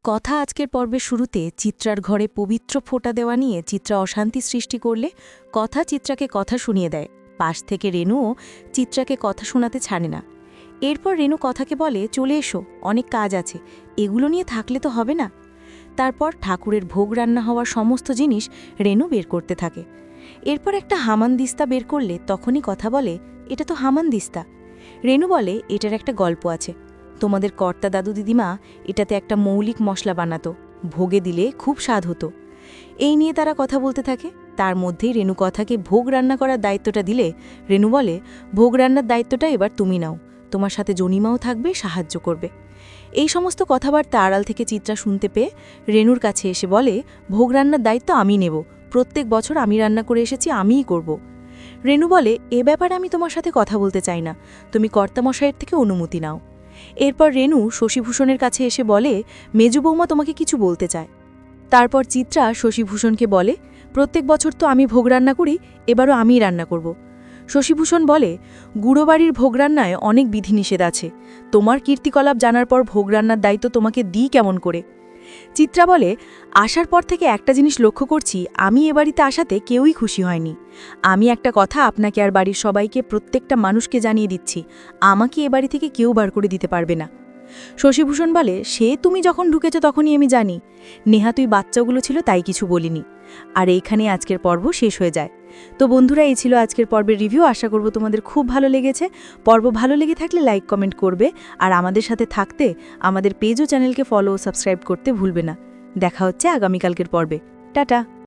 কথা আজকের পর্বের শুরুতে চিত্রার ঘরে পবিত্র ফোঁটা দেওয়া নিয়ে চিত্রা অশান্তি সৃষ্টি করলে কথা চিত্রাকে কথা শুনিয়ে দেয়। পাশ থেকে রেনুও চিত্রাকে কথা শোনাতে ছাড়ে না। এরপর রেনু কথাকে বলে, চলে এসো, অনেক কাজ আছে, এগুলো নিয়ে থাকলে তো হবে না। তারপর ঠাকুরের ভোগ রান্না হওয়ার সমস্ত জিনিস রেনু বের করতে থাকে। এরপর একটা হামানদিস্তা বের করলে তখনই কথা বলে, এটা তো হামানদিস্তা। রেনু বলে, এটার একটা গল্প আছে। তোমাদের কর্তা দাদু দিদিমা এটাতে একটা মৌলিক মশলা বানাতো, ভোগে দিলে খুব স্বাদ হতো। এই নিয়ে তারা কথা বলতে থাকে। তার মধ্যেই রেনু কথাকে ভোগ রান্না করার দায়িত্বটা দিলে রেনু বলে, ভোগ রান্নার দায়িত্বটা এবার তুমি নাও, তোমার সাথে জনিমাও থাকবে, সাহায্য করবে। এই সমস্ত কথাবার্তা আড়াল থেকে চিত্রা শুনতে পেয়ে রেনুর কাছে এসে বলে, ভোগ রান্নার দায়িত্ব আমি নেব, প্রত্যেক বছর আমি রান্না করে এসেছি, আমিই করব। রেনু বলে, এ ব্যাপারে আমি তোমার সাথে কথা বলতে চাই না, তুমি কর্তামশাইয়ের থেকে অনুমতি নাও। এরপর রেনু শশীভূষণের কাছে এসে বলে, মেজু বৌমা তোমাকে কিছু বলতে চায়। তারপর চিত্রা শশীভূষণকে বলে, প্রত্যেক বছর তো আমি ভোগ রান্না করি, এবারও আমিই রান্না করব। শশীভূষণ বলে, গুঁড়োবাড়ির ভোগ রান্নায় অনেক বিধিনিষেধ আছে, তোমার কীর্তিকলাপ জানার পর ভোগ রান্নার দায়িত্ব তোমাকে দিই কেমন করে। চিত্রা বলে, আসার পর থেকে একটা জিনিস লক্ষ্য করছি, আমি এ বাড়িতে আসাতে কেউই খুশি হয়নি। আমি একটা কথা আপনাকে আর বাড়ির সবাইকে, প্রত্যেকটা মানুষকে জানিয়ে দিচ্ছি, আমাকে এ বাড়ি থেকে কেউ বার করে দিতে পারবে না। শশীভূষণ বলে, সে তুমি যখন ঢুকেছ তখনই আমি জানি, নেহা তুই বাচ্চাগুলো ছিল তাই কিছু বলিনি। আর এইখানে আজকের পর্ব শেষ হয়ে যায়। তো বন্ধুরা, এই ছিল আজকের পর্বের রিভিউ। আশা করব তোমাদের খুব ভালো লেগেছে। পর্ব ভালো লেগে থাকলে লাইক কমেন্ট করবে, আর আমাদের সাথে থাকতে আমাদের পেজ ও চ্যানেলকে ফলো ও সাবস্ক্রাইব করতে ভুলবে না। দেখা হচ্ছে আগামীকালকের পর্বে। টাটা।